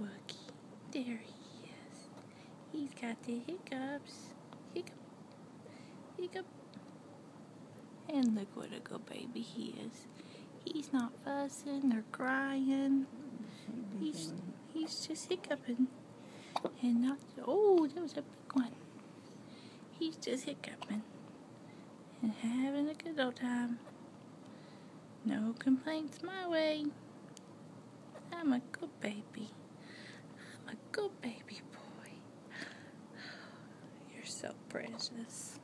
Wookie. There he is. He's got the hiccups. Hiccup. Hiccup. And look what a good baby he is. He's not fussing or crying. He's just hiccuping. And not, oh, that was a big one. He's just hiccuping. And having a good old time. No complaints my way. I'm a good baby. I'm a good baby boy. You're so precious.